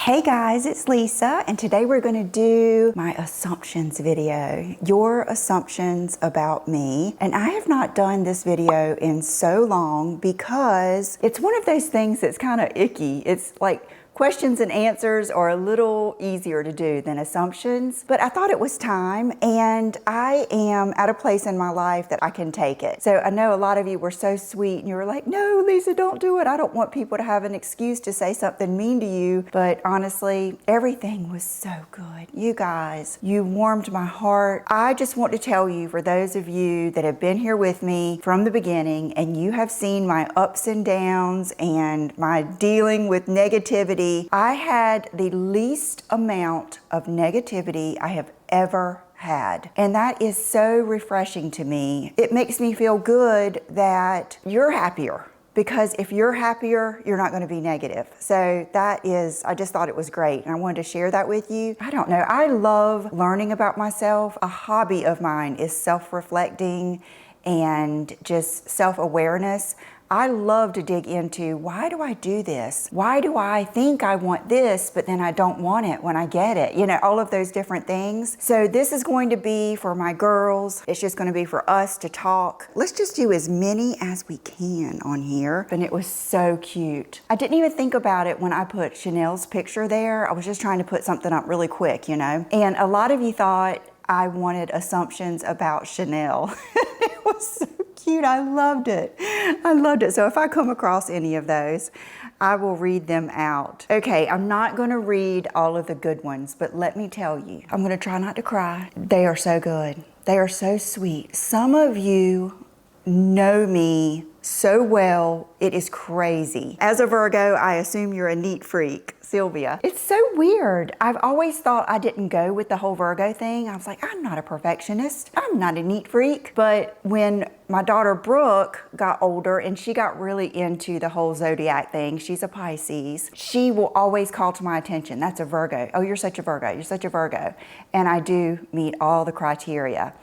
Hey guys, it's Lisa, and today we're going to do my assumptions video, your assumptions about me. And I have not done this video in so long because it's one of those things that's kind of icky. It's like questions and answers are a little easier to do than assumptions, but I thought it was time, and I am at a place in my life that I can take it. So I know a lot of you were so sweet and you were like, no, Lisa, don't do it. I don't want people to have an excuse to say something mean to you. But honestly, everything was so good. You guys, you warmed my heart. I just want to tell you, for those of you that have been here with me from the beginning and you have seen my ups and downs and my dealing with negativity, I had the least amount of negativity I have ever had. And that is so refreshing to me. It makes me feel good that you're happier, because if you're happier, you're not going to be negative. So that is, I just thought it was great, and I wanted to share that with you. I don't know, I love learning about myself. A hobby of mine is self-reflecting and just self-awareness. I love to dig into, why do I do this? Why do I think I want this, but then I don't want it when I get it? You know, all of those different things. So this is going to be for my girls. It's just going to be for us to talk. Let's just do as many as we can on here. And it was so cute. I didn't even think about it when I put Chanel's picture there. I was just trying to put something up really quick, you know. And a lot of you thought I wanted assumptions about Chanel. It was so cute. I loved it. I loved it. So if I come across any of those, I will read them out. Okay, I'm not going to read all of the good ones, but let me tell you, I'm going to try not to cry. They are so good. They are so sweet. Some of you know me so well, it is crazy. As a Virgo, I assume you're a neat freak, Sylvia. It's so weird. I've always thought I didn't go with the whole Virgo thing. I was like, I'm not a perfectionist. I'm not a neat freak. But when my daughter Brooke got older and she got really into the whole zodiac thing, she's a Pisces, she will always call to my attention, that's a Virgo. Oh, you're such a Virgo. You're such a Virgo. And I do meet all the criteria.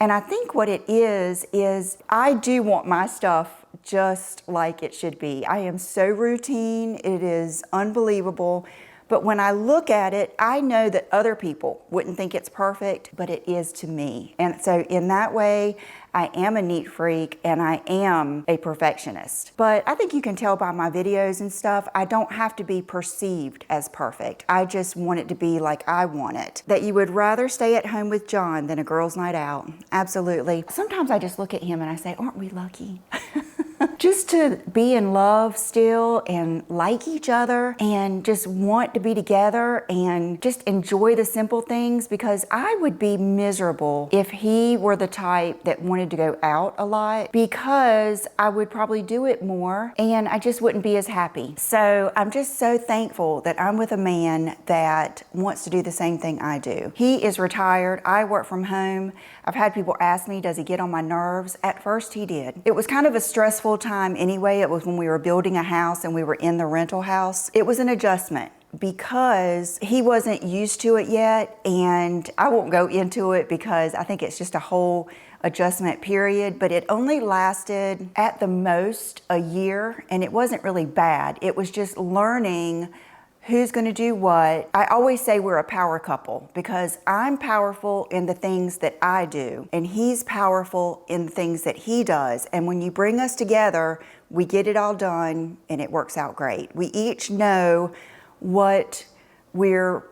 And I think what it is I do want my stuff just like it should be. I am so routine. It is unbelievable. But when I look at it, I know that other people wouldn't think it's perfect, but it is to me. And so in that way, I am a neat freak and I am a perfectionist. But I think you can tell by my videos and stuff, I don't have to be perceived as perfect. I just want it to be like I want it. That you would rather stay at home with John than a girls' night out. Absolutely. Sometimes I just look at him and I say, aren't we lucky? Just to be in love still and like each other and just want to be together and just enjoy the simple things, because I would be miserable if he were the type that wanted to go out a lot, because I would probably do it more and I just wouldn't be as happy. So I'm just so thankful that I'm with a man that wants to do the same thing I do. He is retired. I work from home. I've had people ask me, does he get on my nerves? At first he did. It was kind of a stressful time anyway. It was when we were building a house and we were in the rental house. It was an adjustment because he wasn't used to it yet, and I won't go into it because I think it's just a whole adjustment period, but it only lasted at the most a year, and it wasn't really bad. It was just learning who's going to do what. I always say we're a power couple because I'm powerful in the things that I do and he's powerful in the things that he does. And when you bring us together, we get it all done and it works out great. We each know what I'm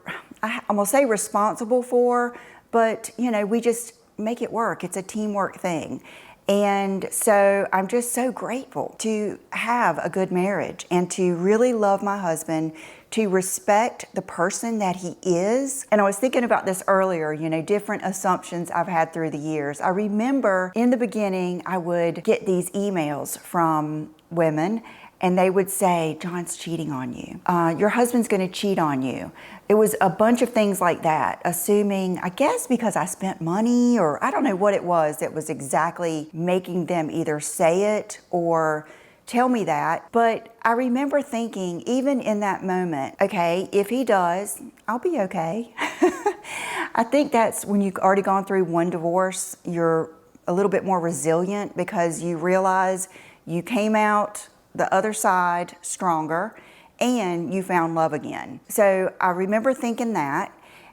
going to say responsible for, but you know, we just make it work. It's a teamwork thing. And so I'm just so grateful to have a good marriage and to really love my husband, to respect the person that he is. And I was thinking about this earlier, you know, different assumptions I've had through the years. I remember in the beginning, I would get these emails from women and they would say, John's cheating on you. Your husband's gonna cheat on you. It was a bunch of things like that, assuming, I guess because I spent money, or I don't know what it was that was exactly making them either say it or tell me that. But I remember thinking, even in that moment, okay, if he does, I'll be okay. I think that's when you've already gone through one divorce, you're a little bit more resilient because you realize you came out the other side stronger and you found love again. So I remember thinking that.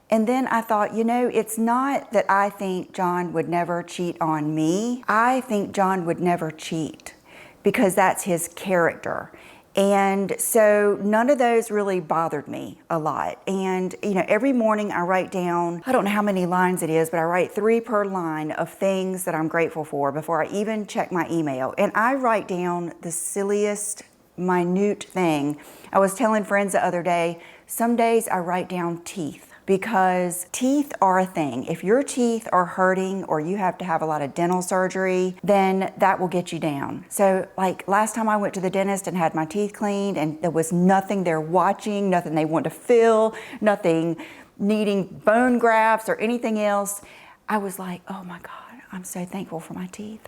And then I thought, you know, it's not that I think John would never cheat on me. I think John would never cheat because that's his character. And so none of those really bothered me a lot. And, you know, every morning I write down, I don't know how many lines it is, but I write 3 per line of things that I'm grateful for before I even check my email. And I write down the silliest, minute thing. I was telling friends the other day, some days I write down teeth. Because teeth are a thing. If your teeth are hurting or you have to have a lot of dental surgery, then that will get you down. So like last time I went to the dentist and had my teeth cleaned and there was nothing there watching, nothing they want to fill, nothing needing bone grafts or anything else, I was like, oh my God, I'm so thankful for my teeth.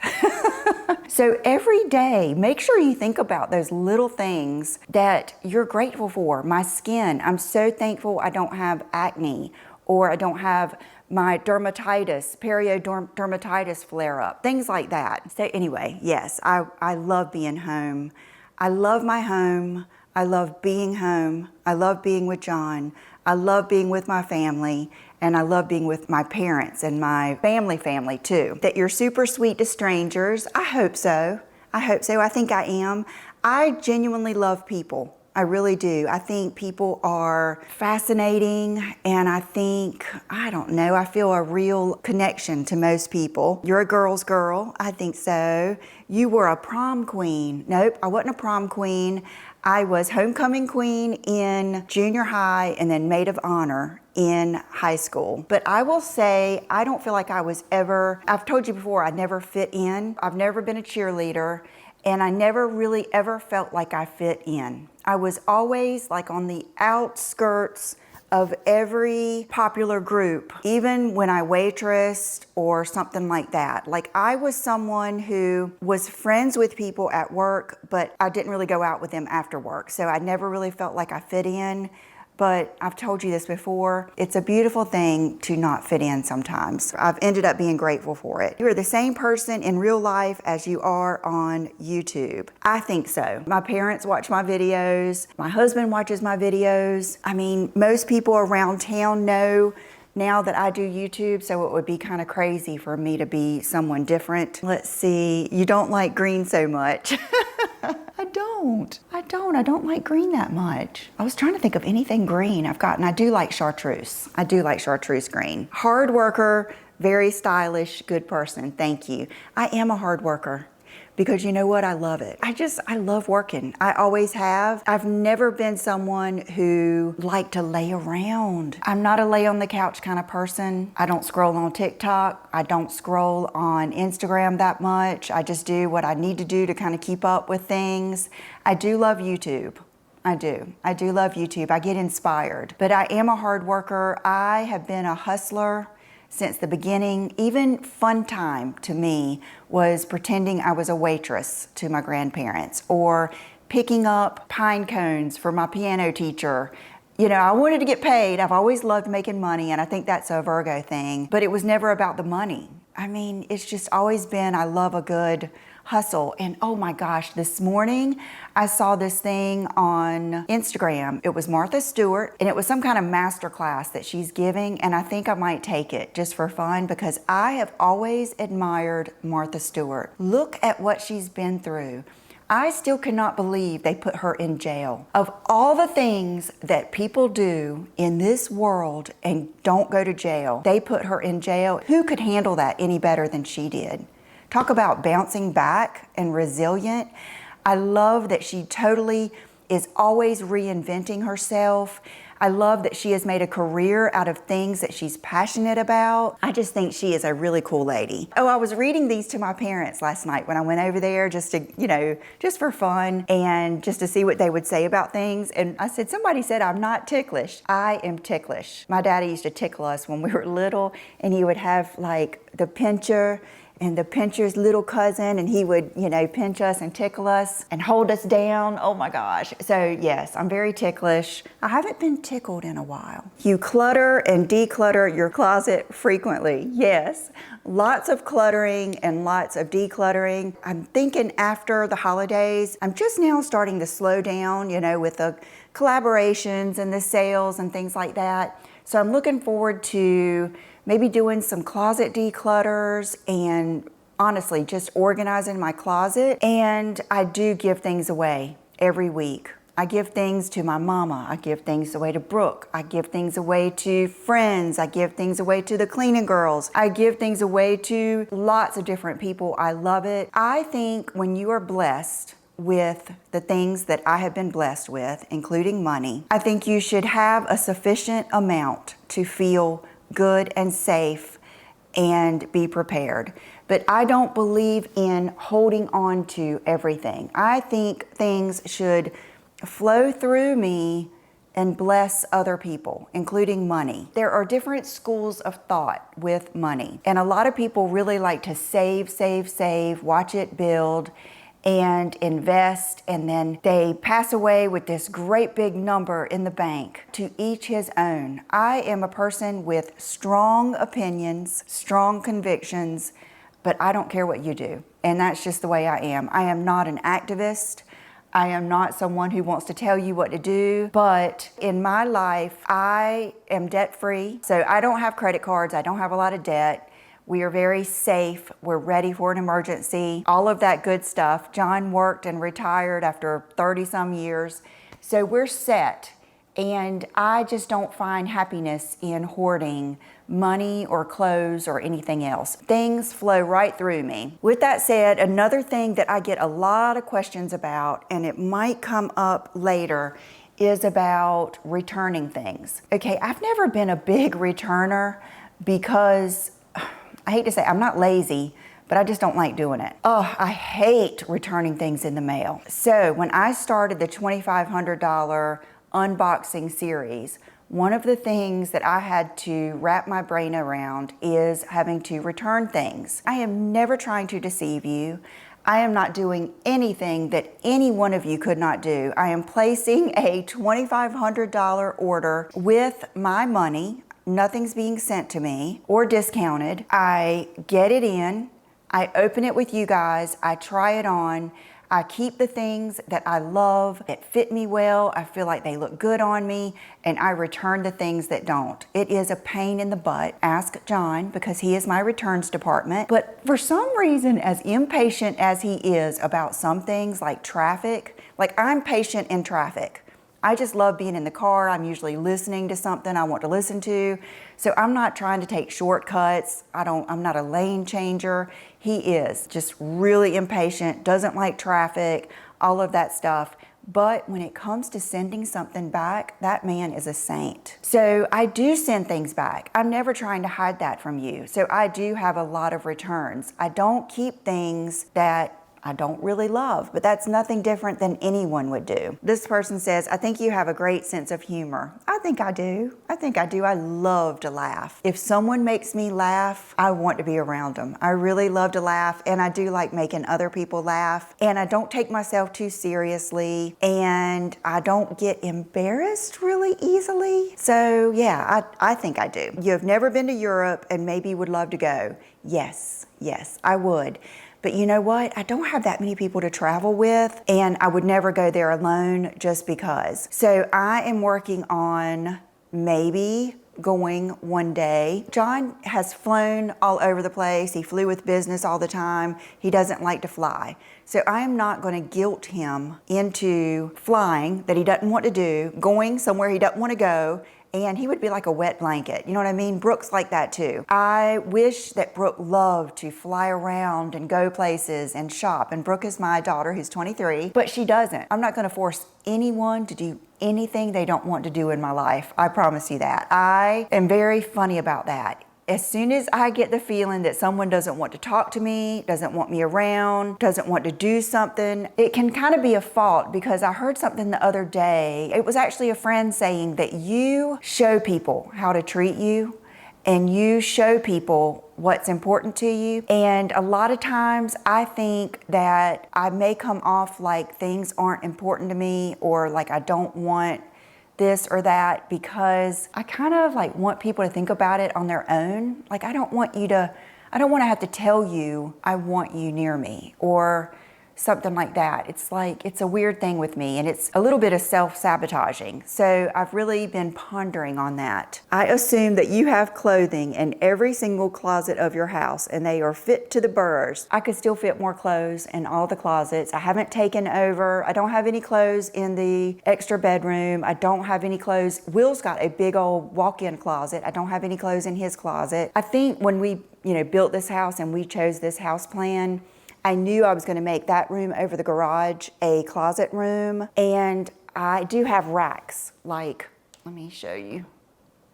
So every day, make sure you think about those little things that you're grateful for. My skin, I'm so thankful I don't have acne, or I don't have my dermatitis, periodermatitis flare up, things like that. So anyway, yes, I love being home. I love my home. I love being home. I love being with John. I love being with my family, and I love being with my parents and my family too. That you're super sweet to strangers. I hope so. I hope so. I think I am. I genuinely love people. I really do. I think people are fascinating, and I think, I don't know, I feel a real connection to most people. You're a girl's girl. I think so. You were a prom queen. Nope, I wasn't a prom queen. I was homecoming queen in junior high and then maid of honor in high school. But I will say, I don't feel like I was ever, I've told you before, I never fit in. I've never been a cheerleader, and I never really ever felt like I fit in. I was always like on the outskirts of every popular group, even when I waitressed or something like that. Like I was someone who was friends with people at work, but I didn't really go out with them after work. So I never really felt like I fit in. But I've told you this before, it's a beautiful thing to not fit in sometimes. I've ended up being grateful for it. You are the same person in real life as you are on YouTube. I think so. My parents watch my videos. My husband watches my videos. I mean, most people around town know now that I do YouTube, so it would be kind of crazy for me to be someone different. Let's see, you don't like green so much. I don't like green that much. I was trying to think of anything green I've gotten. I do like chartreuse. I do like chartreuse green. Hard worker, very stylish, good person. Thank you. I am a hard worker. Because you know what? I love it. I love working. I always have. I've never been someone who liked to lay around. I'm not a lay on the couch kind of person. I don't scroll on TikTok. I don't scroll on Instagram that much. I just do what I need to do to kind of keep up with things. I do love YouTube. I do. I do love YouTube. I get inspired. But I am a hard worker. I have been a hustler since the beginning. Even fun time to me was pretending I was a waitress to my grandparents, or picking up pine cones for my piano teacher. You know, I wanted to get paid. I've always loved making money, and I think that's a Virgo thing, but it was never about the money. I mean, it's just always been, I love a good hustle. And oh my gosh, this morning I saw this thing on Instagram. It was Martha Stewart, and it was some kind of master class that she's giving, and I think I might take it just for fun because I have always admired Martha Stewart. Look at what she's been through. I still cannot believe they put her in jail. Of all the things that people do in this world and don't go to jail, they put her in jail. Who could handle that any better than she did? Talk about bouncing back and resilient. I love that she totally is always reinventing herself. I love that she has made a career out of things that she's passionate about. I just think she is a really cool lady. Oh, I was reading these to my parents last night when I went over there just to, you know, just for fun and just to see what they would say about things. And I said, somebody said I'm not ticklish. I am ticklish. My daddy used to tickle us when we were little, and he would have like the pincher and the pincher's little cousin, and he would, you know, pinch us and tickle us and hold us down. Oh my gosh. So yes, I'm very ticklish. I haven't been tickled in a while. You clutter and declutter your closet frequently. Yes, lots of cluttering and lots of decluttering. I'm thinking after the holidays, I'm just now starting to slow down, you know, with the collaborations and the sales and things like that. So I'm looking forward to maybe doing some closet declutters and honestly just organizing my closet. And I do give things away every week. I give things to my mama. I give things away to Brooke. I give things away to friends. I give things away to the cleaning girls. I give things away to lots of different people. I love it. I think when you are blessed with the things that I have been blessed with, including money, I think you should have a sufficient amount to feel good and safe and be prepared. But I don't believe in holding on to everything. I think things should flow through me and bless other people, including money. There are different schools of thought with money. And a lot of people really like to save, watch it build, and invest, and then they pass away with this great big number in the bank. To each his own. I am a person with strong opinions, strong convictions, but I don't care what you do. And that's just the way I am. I am not an activist. I am not someone who wants to tell you what to do, but in my life, I am debt-free. So I don't have credit cards. I don't have a lot of debt. We are very safe. We're ready for an emergency. All of that good stuff. John worked and retired after 30-some years. So we're set. And I just don't find happiness in hoarding money or clothes or anything else. Things flow right through me. With that said, another thing that I get a lot of questions about, and it might come up later, is about returning things. Okay, I've never been a big returner because I hate to say I'm not lazy, but I just don't like doing it. Oh, I hate returning things in the mail. So when I started the $2,500 unboxing series, one of the things that I had to wrap my brain around is having to return things. I am never trying to deceive you. I am not doing anything that any one of you could not do. I am placing a $2,500 order with my money. Nothing's being sent to me or discounted. I get it in, I open it with you guys, I try it on, I keep the things that I love, that fit me well, I feel like they look good on me, and I return the things that don't. It is a pain in the butt. Ask John, because he is my returns department. But for some reason, as impatient as he is about some things like traffic, like I'm patient in traffic. I just love being in the car. I'm usually listening to something I want to listen to. So I'm not trying to take shortcuts. I'm not a lane changer. He is just really impatient, doesn't like traffic, all of that stuff. But when it comes to sending something back, that man is a saint. So I do send things back. I'm never trying to hide that from you. So I do have a lot of returns. I don't keep things that I don't really love, but that's nothing different than anyone would do. This person says, I think you have a great sense of humor. I think I do. I think I do. I love to laugh. If someone makes me laugh, I want to be around them. I really love to laugh, and I do like making other people laugh, and I don't take myself too seriously, and I don't get embarrassed really easily. So yeah, I think I do. You have never been to Europe and maybe would love to go. Yes, I would. But you know what? I don't have that many people to travel with, and I would never go there alone just because. So I am working on maybe going one day. John has flown all over the place. He flew with business all the time. He doesn't like to fly. So I am not going to guilt him into flying that he doesn't want to do, going somewhere he doesn't want to go, and he would be like a wet blanket. You know what I mean? Brooke's like that too. I wish that Brooke loved to fly around and go places and shop. And Brooke is my daughter who's 23, but she doesn't. I'm not gonna force anyone to do anything they don't want to do in my life. I promise you that. I am very funny about that. As soon as I get the feeling that someone doesn't want to talk to me, doesn't want me around, doesn't want to do something, it can kind of be a fault, because I heard something the other day. It was actually a friend saying that you show people how to treat you, and you show people what's important to you. And a lot of times I think that I may come off like things aren't important to me, or like I don't want this or that, because I kind of like want people to think about it on their own. Like I don't want to have to tell you I want you near me, or something like that. It's like, it's a weird thing with me, and it's a little bit of self-sabotaging. So I've really been pondering on that. I assume that you have clothing in every single closet of your house and they are fit to the burrs. I could still fit more clothes in all the closets. I haven't taken over. I don't have any clothes in the extra bedroom. I don't have any clothes. Will's got a big old walk-in closet. I don't have any clothes in his closet. I think when we, built this house and we chose this house plan, I knew I was going to make that room over the garage a closet room. And I do have racks, like, let me show you,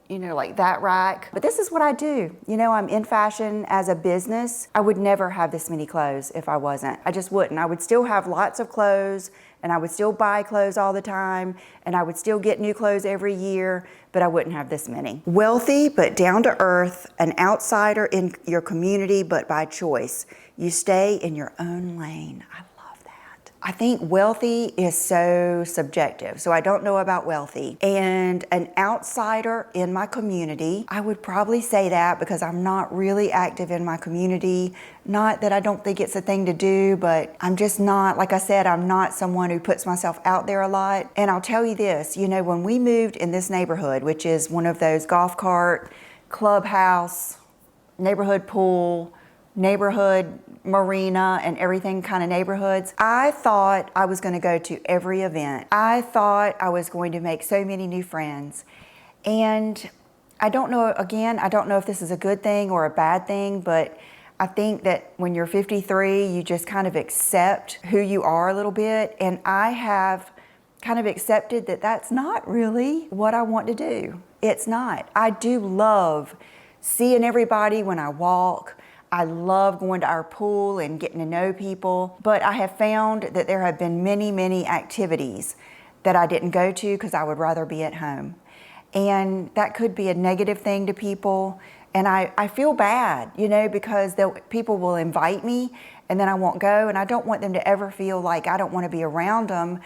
like that rack. But this is what I do. I'm in fashion as a business. I would never have this many clothes if I wasn't. I just wouldn't. I would still have lots of clothes, and I would still buy clothes all the time, and I would still get new clothes every year, but I wouldn't have this many. Wealthy but down to earth, an outsider in your community but by choice. You stay in your own lane. I love that. I think wealthy is so subjective, so I don't know about wealthy. And an outsider in my community, I would probably say that because I'm not really active in my community. Not that I don't think it's a thing to do, but I'm just not, like I said, I'm not someone who puts myself out there a lot. And I'll tell you this, when we moved in this neighborhood, which is one of those golf cart, clubhouse, neighborhood pool, neighborhood marina and everything kind of neighborhoods, I thought I was going to go to every event. I thought I was going to make so many new friends. And I don't know if this is a good thing or a bad thing, but I think that when you're 53, you just kind of accept who you are a little bit. And I have kind of accepted that that's not really what I want to do. It's not. I do love seeing everybody when I walk. I love going to our pool and getting to know people, but I have found that there have been many, many activities that I didn't go to because I would rather be at home. And that could be a negative thing to people. And I feel bad, because people will invite me and then I won't go, and I don't want them to ever feel like I don't want to be around them,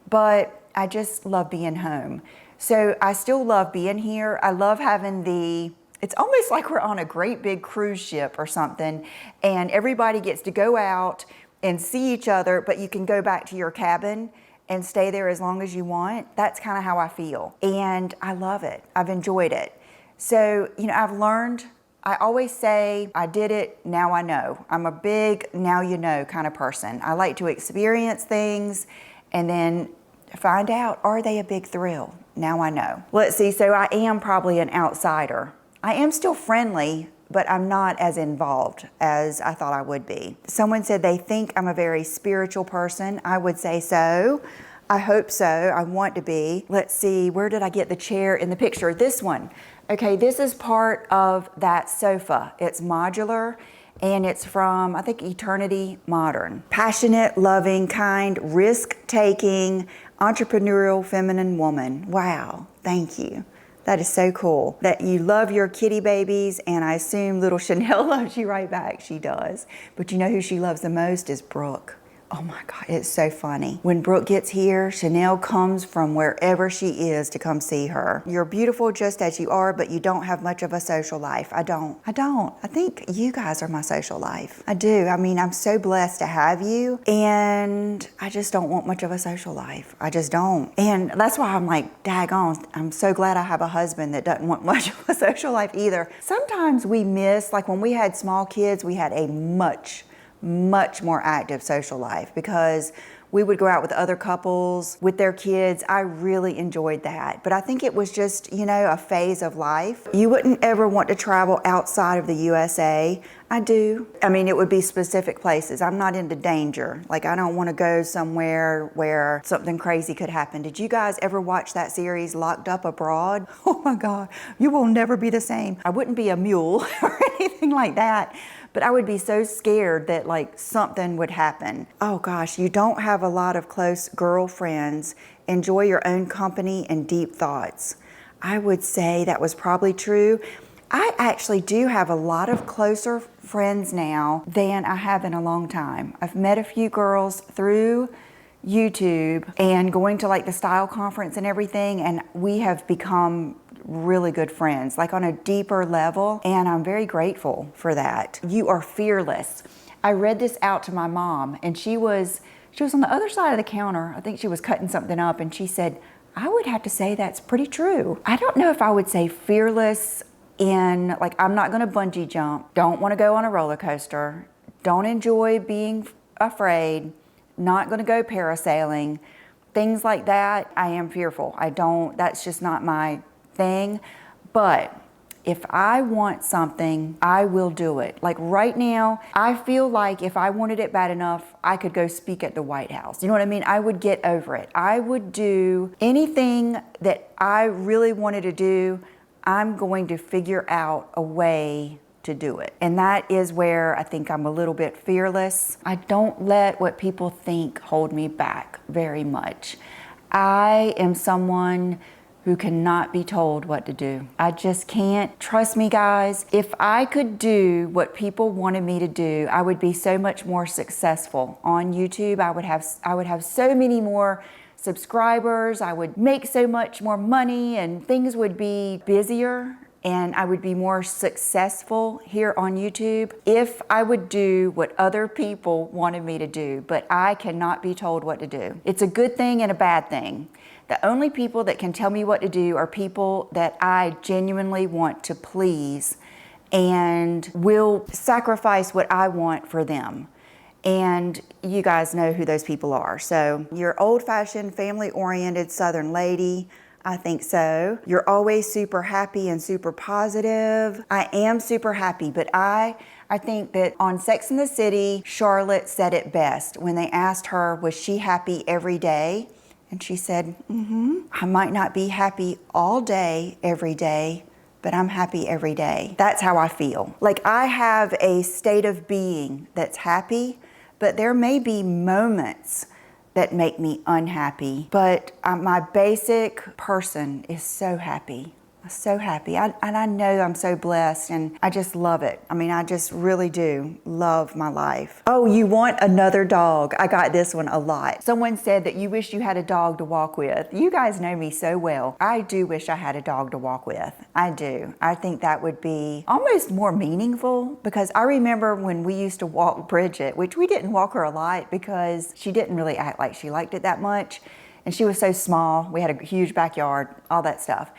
but I just love being home. So I still love being here. I love having it's almost like we're on a great big cruise ship or something, and everybody gets to go out and see each other, but you can go back to your cabin and stay there as long as you want. That's kind of how I feel. And I love it. I've enjoyed it. So, I've learned, I always say, I did it, now I know. I'm a big now you know kind of person. I like to experience things and then find out, are they a big thrill? Now I know. Let's see, so I am probably an outsider. I am still friendly, but I'm not as involved as I thought I would be. Someone said they think I'm a very spiritual person. I would say so. I hope so. I want to be. Let's see, where did I get the chair in the picture? This one. Okay, this is part of that sofa. It's modular, and it's from, I think, Eternity Modern. Passionate, loving, kind, risk-taking, entrepreneurial, feminine woman. Wow, thank you. That is so cool. That you love your kitty babies, and I assume little Chanel loves you right back. She does. But you know who she loves the most is Brooke. Oh my God, it's so funny. When Brooke gets here, Chanel comes from wherever she is to come see her. You're beautiful just as you are, but you don't have much of a social life. I don't. I think you guys are my social life. I do. I mean, I'm so blessed to have you, and I just don't want much of a social life. I just don't. And that's why I'm like, daggone, I'm so glad I have a husband that doesn't want much of a social life either. Sometimes we miss, like when we had small kids, we had a much more active social life because we would go out with other couples with their kids. I really enjoyed that. But I think it was just, a phase of life. You wouldn't ever want to travel outside of the USA. I do. I mean, it would be specific places. I'm not into danger. Like, I don't want to go somewhere where something crazy could happen. Did you guys ever watch that series, Locked Up Abroad? Oh my God, you will never be the same. I wouldn't be a mule or anything like that, but I would be so scared that like something would happen. Oh gosh, you don't have a lot of close girlfriends. Enjoy your own company and deep thoughts. I would say that was probably true. I actually do have a lot of closer friends now than I have in a long time. I've met a few girls through YouTube and going to like the style conference and everything, and we have become really good friends, like on a deeper level, and I'm very grateful for that. You are fearless. I read this out to my mom, and she was She was on the other side of the counter. I think she was cutting something up, and she said, I would have to say that's pretty true. I don't know if I would say fearless in, like, I'm not gonna bungee jump, don't wanna go on a roller coaster, don't enjoy being afraid, not gonna go parasailing, things like that. I am fearful. That's just not my thing. But if I want something, I will do it. Like right now, I feel like if I wanted it bad enough, I could go speak at the White House. You know what I mean? I would get over it. I would do anything that I really wanted to do. I'm going to figure out a way to do it. And that is where I think I'm a little bit fearless. I don't let what people think hold me back very much. I am someone who cannot be told what to do. I just can't. Trust me, guys, if I could do what people wanted me to do, I would be so much more successful on YouTube. I would have so many more subscribers. I would make so much more money, and things would be busier, and I would be more successful here on YouTube if I would do what other people wanted me to do. But I cannot be told what to do. It's a good thing and a bad thing. The only people that can tell me what to do are people that I genuinely want to please and will sacrifice what I want for them. And you guys know who those people are. So you're old-fashioned, family-oriented Southern lady. I think so. You're always super happy and super positive. I am super happy, but I think that on Sex and the City, Charlotte said it best when they asked her, was she happy every day? And she said, I might not be happy all day, every day, but I'm happy every day. That's how I feel. Like I have a state of being that's happy, but there may be moments that make me unhappy. But my basic person is so happy. So happy. And I know I'm so blessed, and I just love it. I mean, I just really do love my life. Oh, you want another dog? I got this one a lot. Someone said that you wish you had a dog to walk with. You guys know me so well. I do wish I had a dog to walk with. I do. I think that would be almost more meaningful, because I remember when we used to walk Bridget, which we didn't walk her a lot because she didn't really act like she liked it that much. And she was so small. We had a huge backyard, all that stuff.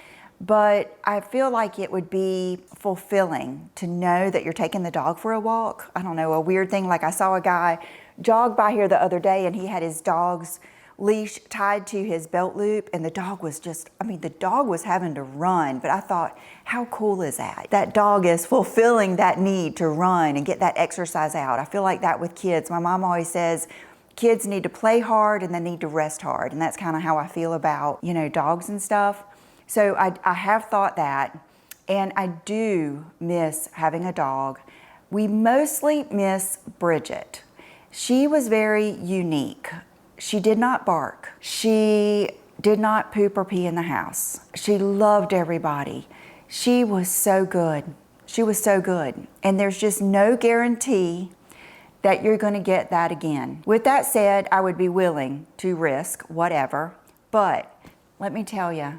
But I feel like it would be fulfilling to know that you're taking the dog for a walk. I don't know, a weird thing. Like I saw a guy jog by here the other day, and he had his dog's leash tied to his belt loop, and the dog was the dog was having to run. But I thought, how cool is that? That dog is fulfilling that need to run and get that exercise out. I feel like that with kids. My mom always says, kids need to play hard and they need to rest hard. And that's kind of how I feel about, dogs and stuff. So I have thought that, and I do miss having a dog. We mostly miss Bridget. She was very unique. She did not bark. She did not poop or pee in the house. She loved everybody. She was so good. She was so good. And there's just no guarantee that you're going to get that again. With that said, I would be willing to risk whatever, but let me tell you,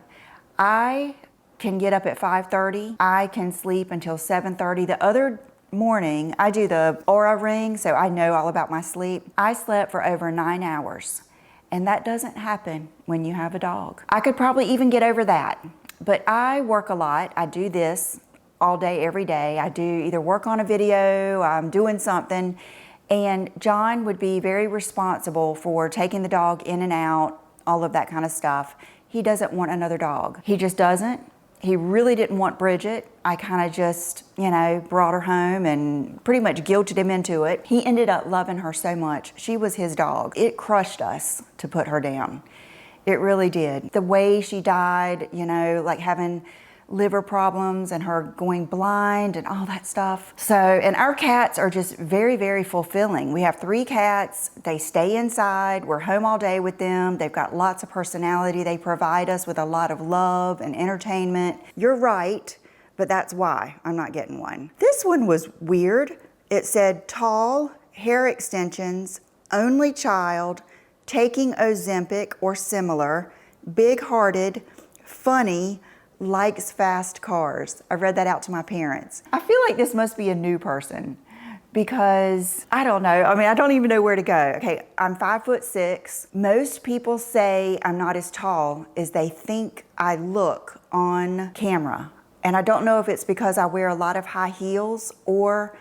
I can get up at 5:30. I can sleep until 7:30. The other morning, I do the Oura ring, so I know all about my sleep. I slept for over 9 hours, and that doesn't happen when you have a dog. I could probably even get over that, but I work a lot. I do this all day, every day. I do either work on a video, I'm doing something, and John would be very responsible for taking the dog in and out, all of that kind of stuff. He doesn't want another dog. He just doesn't. He really didn't want Bridget. I kind of just, brought her home and pretty much guilted him into it. He ended up loving her so much. She was his dog. It crushed us to put her down. It really did. The way she died, like having liver problems and her going blind and all that stuff. So, and our cats are just very, very fulfilling. We have 3 cats. They stay inside. We're home all day with them. They've got lots of personality. They provide us with a lot of love and entertainment. You're right, but that's why I'm not getting one. This one was weird. It said tall, hair extensions, only child, taking Ozempic or similar, big-hearted, funny, likes fast cars. I read that out to my parents. I feel like this must be a new person because I don't know. I mean, I don't even know where to go. Okay, I'm 5'6". Most people say I'm not as tall as they think I look on camera. And I don't know if it's because I wear a lot of high heels, or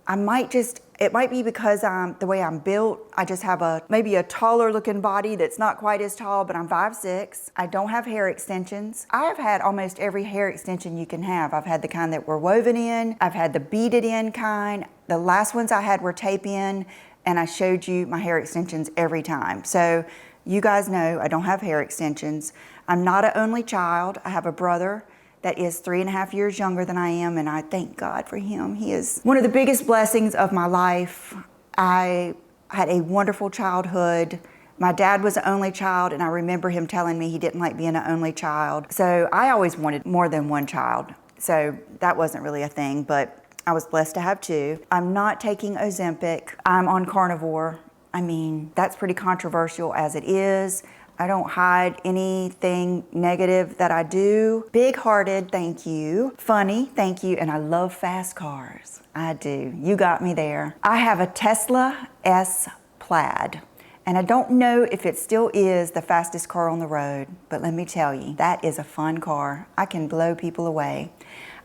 it might be because the way I'm built. I just have maybe a taller looking body that's not quite as tall, but I'm 5'6". I don't have hair extensions. I've had almost every hair extension you can have. I've had the kind that were woven in. I've had the beaded in kind. The last ones I had were tape in, and I showed you my hair extensions every time. So you guys know I don't have hair extensions. I'm not an only child. I have a brother that is 3.5 years younger than I am, and I thank God for him. He is one of the biggest blessings of my life. I had a wonderful childhood. My dad was an only child, and I remember him telling me he didn't like being an only child. So I always wanted more than one child. So that wasn't really a thing, but I was blessed to have two. I'm not taking Ozempic. I'm on carnivore. I mean, that's pretty controversial as it is. I don't hide anything negative that I do. Big-hearted, thank you. Funny, thank you. And I love fast cars. I do. You got me there. I have a Tesla S Plaid. And I don't know if it still is the fastest car on the road, but let me tell you, that is a fun car. I can blow people away.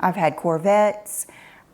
I've had Corvettes.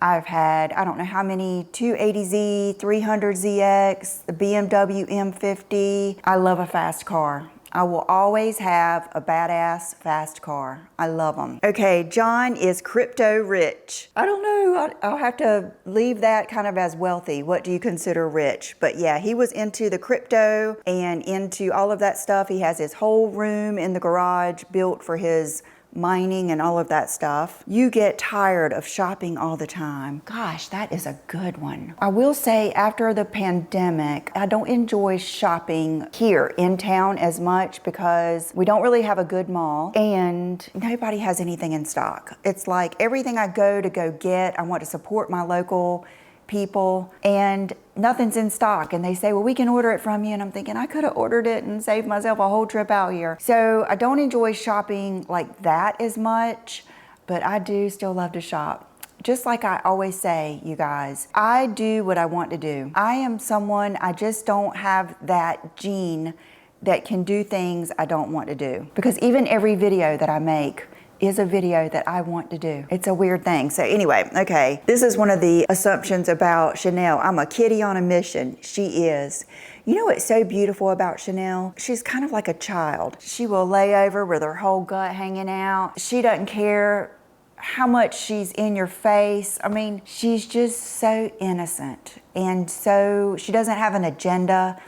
I've had, I don't know how many, 280Z, 300ZX, the BMW M50. I love a fast car. I will always have a badass fast car. I love them. Okay, John is crypto rich. I don't know, I'll have to leave that kind of as wealthy. What do you consider rich? But yeah, he was into the crypto and into all of that stuff. He has his whole room in the garage built for his mining and all of that stuff. You get tired of shopping all the time. Gosh, that is a good one. I will say after the pandemic, I don't enjoy shopping here in town as much because we don't really have a good mall and nobody has anything in stock. It's like everything I go get, I want to support my local people, and nothing's in stock. And they say, well, we can order it from you. And I'm thinking, I could have ordered it and saved myself a whole trip out here. So I don't enjoy shopping like that as much, but I do still love to shop. Just like I always say, you guys, I do what I want to do. I am someone, I just don't have that gene that can do things I don't want to do. Because even every video that I make is a video that I want to do. It's a weird thing. So anyway, okay, this is one of the assumptions about Chanel. I'm a kitty on a mission. She is. You know what's so beautiful about Chanel? She's kind of like a child. She will lay over with her whole gut hanging out. She doesn't care how much she's in your face. I mean, she's just so innocent. And so she doesn't have an agenda.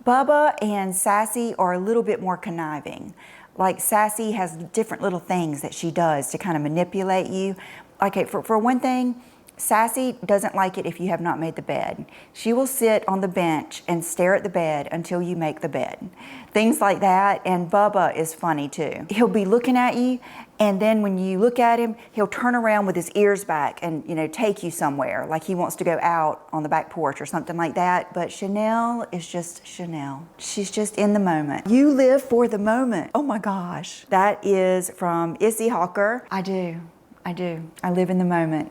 Bubba and Sassy are a little bit more conniving. Like Sassy has different little things that she does to kind of manipulate you. Okay, for one thing, Sassy doesn't like it if you have not made the bed. She will sit on the bench and stare at the bed until you make the bed. Things like that. And Bubba is funny too. He'll be looking at you, and then when you look at him, he'll turn around with his ears back and, you know, take you somewhere, like he wants to go out on the back porch or something like that. But Chanel is just Chanel. She's just in the moment. You live for the moment. Oh my gosh. That is from Issy Hawker. I do. I live in the moment.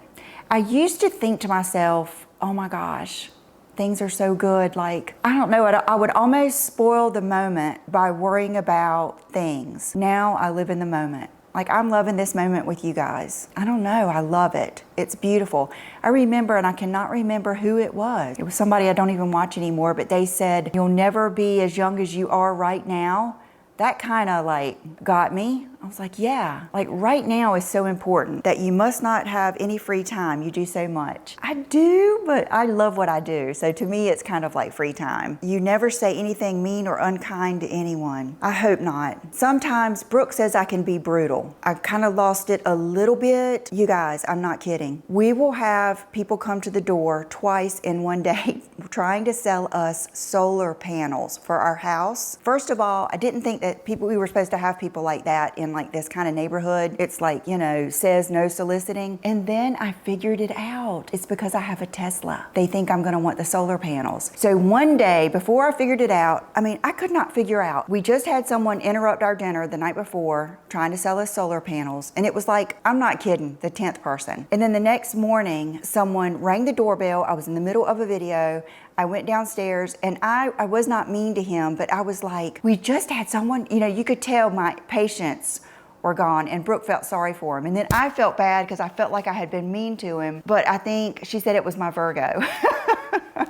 I used to think to myself, oh my gosh, things are so good. Like, I don't know, I would almost spoil the moment by worrying about things. Now I live in the moment. Like, I'm loving this moment with you guys. I don't know, I love it. It's beautiful. I remember, and I cannot remember who it was. It was somebody I don't even watch anymore, but they said, you'll never be as young as you are right now. That kind of like got me. I was like, yeah, like right now is so important that you must not have any free time. You do so much. I do, but I love what I do. So to me, it's kind of like free time. You never say anything mean or unkind to anyone. I hope not. Sometimes Brooke says I can be brutal. I kind of lost it a little bit. You guys, I'm not kidding. We will have people come to the door twice in one day trying to sell us solar panels for our house. First of all, I didn't think that we were supposed to have people like that in like this kind of neighborhood. It's like, you know, says no soliciting. And then I figured it out. It's because I have a Tesla. They think I'm gonna want the solar panels. So one day before I figured it out, I mean, I could not figure out. We just had someone interrupt our dinner the night before trying to sell us solar panels. And it was like, I'm not kidding, the 10th person. And then the next morning, someone rang the doorbell. I was in the middle of a video. I went downstairs and I was not mean to him, but I was like, we just had someone, you know, you could tell my patience were gone, and Brooke felt sorry for him. And then I felt bad because I felt like I had been mean to him, but I think she said it was my Virgo.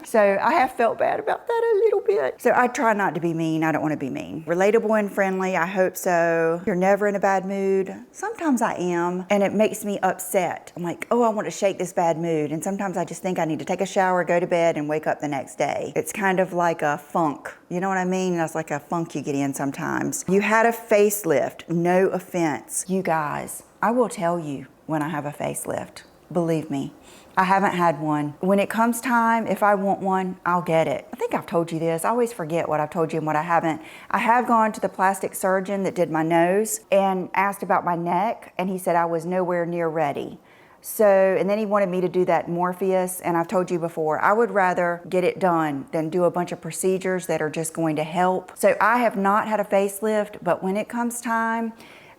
So I have felt bad about that a little bit. So I try not to be mean. I don't want to be mean. Relatable and friendly, I hope so. You're never in a bad mood. Sometimes I am, and it makes me upset. I'm like, oh, I want to shake this bad mood. And sometimes I just think I need to take a shower, go to bed, and wake up the next day. It's kind of like a funk. You know what I mean? That's like a funk you get in sometimes. You had a facelift, no offense. You guys, I will tell you when I have a facelift. Believe me. I haven't had one. When it comes time, if I want one, I'll get it. I think I've told you this. I always forget what I've told you and what I haven't. I have gone to the plastic surgeon that did my nose and asked about my neck, and he said I was nowhere near ready. So, and then he wanted me to do that Morpheus, and I've told you before, I would rather get it done than do a bunch of procedures that are just going to help. So I have not had a facelift, but when it comes time,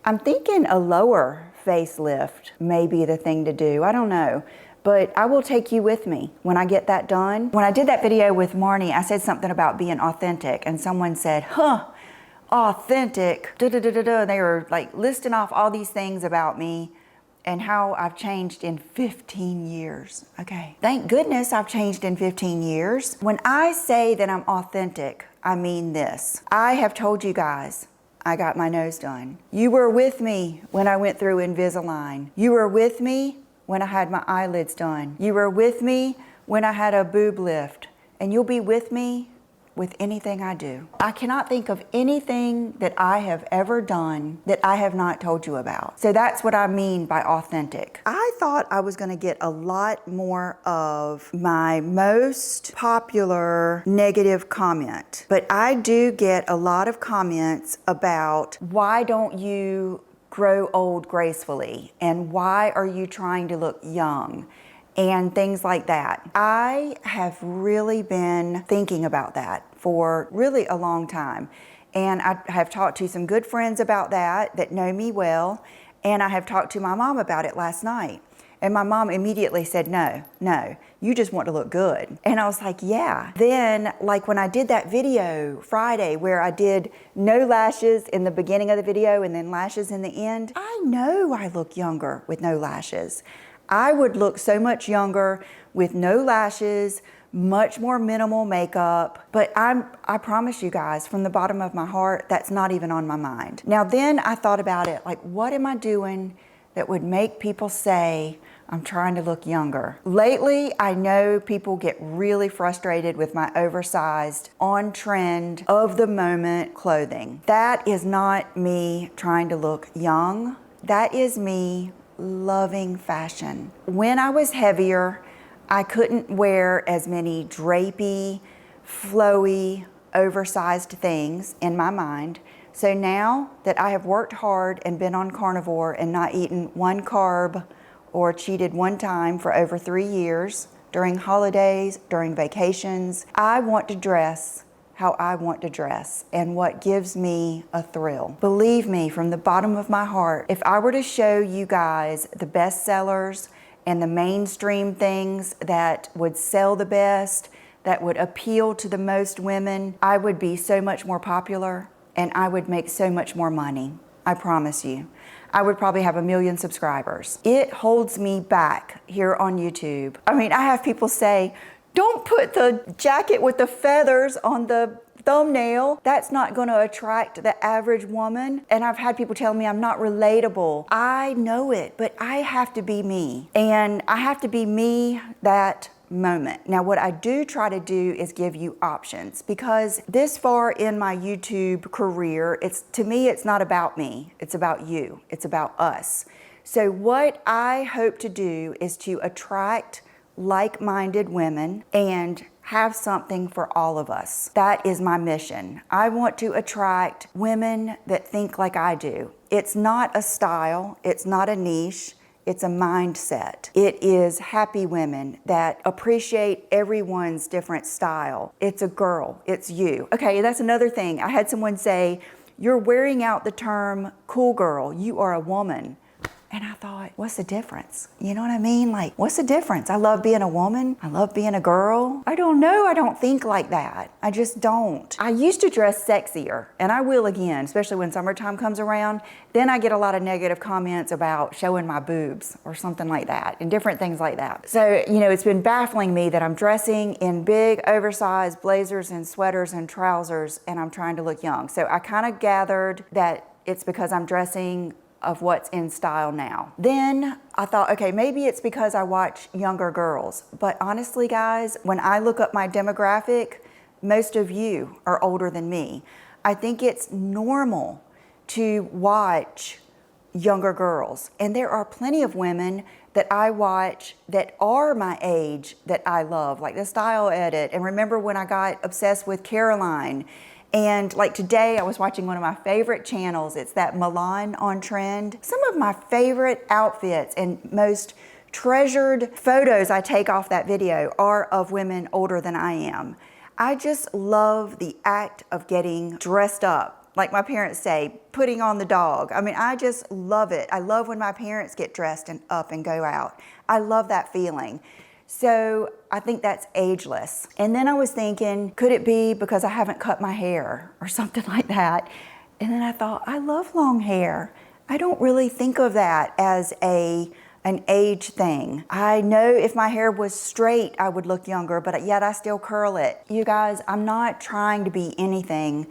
I'm thinking a lower facelift may be the thing to do. I don't know. But I will take you with me when I get that done. When I did that video with Marnie, I said something about being authentic, and someone said, huh, authentic, da-da-da-da-da. They were like listing off all these things about me and how I've changed in 15 years. Okay, thank goodness I've changed in 15 years. When I say that I'm authentic, I mean this. I have told you guys, I got my nose done. You were with me when I went through Invisalign. You were with me when I had my eyelids done. You were with me when I had a boob lift, and you'll be with me with anything I do. I cannot think of anything that I have ever done that I have not told you about. So that's what I mean by authentic. I thought I was gonna get a lot more of my most popular negative comment, but I do get a lot of comments about why don't you grow old gracefully, and why are you trying to look young, and things like that. I have really been thinking about that for really a long time, and I have talked to some good friends about that know me well, and I have talked to my mom about it last night. And my mom immediately said, no, you just want to look good. And I was like, yeah. Then, like when I did that video Friday where I did no lashes in the beginning of the video and then lashes in the end, I know I look younger with no lashes. I would look so much younger with no lashes, much more minimal makeup, but I promise you guys, from the bottom of my heart, that's not even on my mind. Now then I thought about it, like, what am I doing that would make people say I'm trying to look younger? Lately, I know people get really frustrated with my oversized, on-trend, of the moment clothing. That is not me trying to look young. That is me loving fashion. When I was heavier, I couldn't wear as many drapey, flowy, oversized things in my mind. So now that I have worked hard and been on carnivore and not eaten one carb or cheated one time for over 3 years, during holidays, during vacations, I want to dress how I want to dress and what gives me a thrill. Believe me, from the bottom of my heart, if I were to show you guys the best sellers and the mainstream things that would sell the best, that would appeal to the most women, I would be so much more popular and I would make so much more money. I promise you. I would probably have 1 million subscribers. It holds me back here on YouTube. I mean, I have people say, don't put the jacket with the feathers on the thumbnail. That's not gonna attract the average woman. And I've had people tell me I'm not relatable. I know it, but I have to be me. And I have to be me that moment. Now, what I do try to do is give you options, because this far in my YouTube career, to me, it's not about me. It's about you. It's about us. So what I hope to do is to attract like-minded women and have something for all of us. That is my mission. I want to attract women that think like I do, It's not a style, it's not a niche, it's a mindset. It is happy women that appreciate everyone's different style. It's a girl, it's you. Okay, that's another thing. I had someone say, you're wearing out the term cool girl, you are a woman. And I thought, what's the difference? You know what I mean? Like, what's the difference? I love being a woman. I love being a girl. I don't know. I don't think like that. I just don't. I used to dress sexier, and I will again, especially when summertime comes around. Then I get a lot of negative comments about showing my boobs or something like that and different things like that. So, you know, it's been baffling me that I'm dressing in big, oversized blazers and sweaters and trousers, and I'm trying to look young. So I kind of gathered that it's because I'm dressing of what's in style now. Then I thought, okay, maybe it's because I watch younger girls. But honestly, guys, when I look up my demographic, most of you are older than me. I think it's normal to watch younger girls. And there are plenty of women that I watch that are my age that I love, like the Style Edit. And remember when I got obsessed with Caroline? And like today I was watching one of my favorite channels. It's that Milan on Trend. Some of my favorite outfits and most treasured photos I take off that video are of women older than I am. I just love the act of getting dressed up. Like my parents say, putting on the dog. I mean, I just love it. I love when my parents get dressed and up and go out. I love that feeling. So I think that's ageless. And then I was thinking, could it be because I haven't cut my hair or something like that? And then I thought, I love long hair. I don't really think of that as an age thing. I know if my hair was straight, I would look younger, but yet I still curl it. You guys, I'm not trying to be anything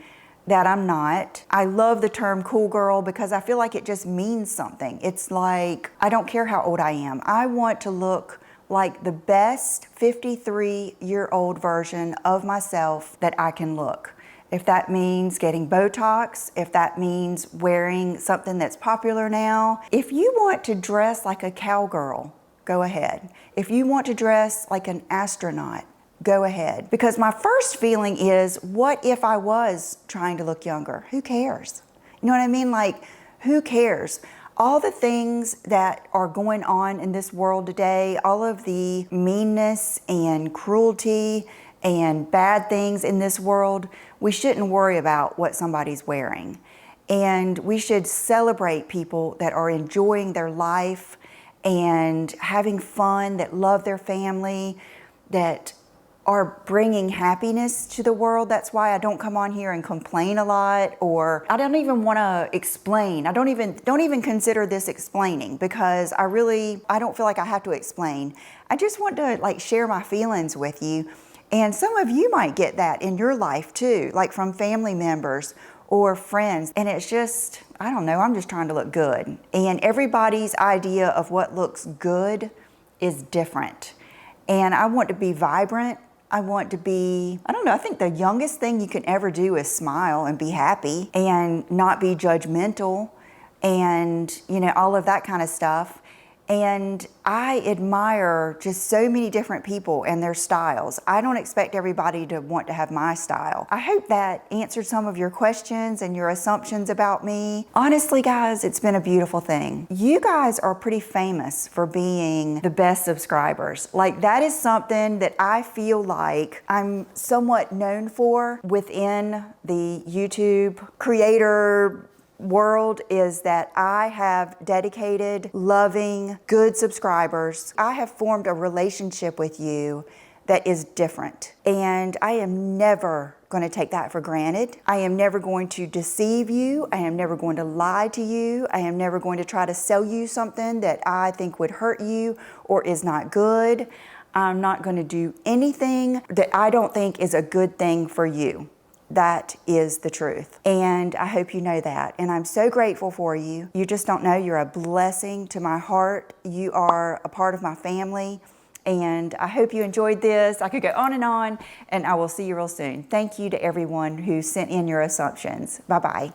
that I'm not. I love the term cool girl because I feel like it just means something. It's like, I don't care how old I am. I want to look like the best 53-year-old version of myself that I can look. If that means getting Botox, if that means wearing something that's popular now. If you want to dress like a cowgirl, go ahead. If you want to dress like an astronaut, go ahead. Because my first feeling is, what if I was trying to look younger? Who cares? You know what I mean? Like, who cares? All the things that are going on in this world today, all of the meanness and cruelty and bad things in this world, we shouldn't worry about what somebody's wearing. And we should celebrate people that are enjoying their life and having fun, that love their family, that are bringing happiness to the world. That's why I don't come on here and complain a lot, or I don't even want to explain. I don't even consider this explaining, because I don't feel like I have to explain. I just want to like share my feelings with you. And some of you might get that in your life too, like from family members or friends. And it's just, I don't know, I'm just trying to look good. And everybody's idea of what looks good is different. And I want to be vibrant. I want to be, I don't know, I think the youngest thing you can ever do is smile and be happy and not be judgmental and, you know, all of that kind of stuff. And I admire just so many different people and their styles. I don't expect everybody to want to have my style. I hope that answered some of your questions and your assumptions about me. Honestly, guys, it's been a beautiful thing. You guys are pretty famous for being the best subscribers. Like, that is something that I feel like I'm somewhat known for within the YouTube creator world, is that I have dedicated, loving, good subscribers. I have formed a relationship with you that is different. And I am never going to take that for granted. I am never going to deceive you. I am never going to lie to you. I am never going to try to sell you something that I think would hurt you or is not good. I'm not going to do anything that I don't think is a good thing for you. That is the truth. And I hope you know that. And I'm so grateful for you. You just don't know, you're a blessing to my heart. You are a part of my family. And I hope you enjoyed this. I could go on, and I will see you real soon. Thank you to everyone who sent in your assumptions. Bye-bye.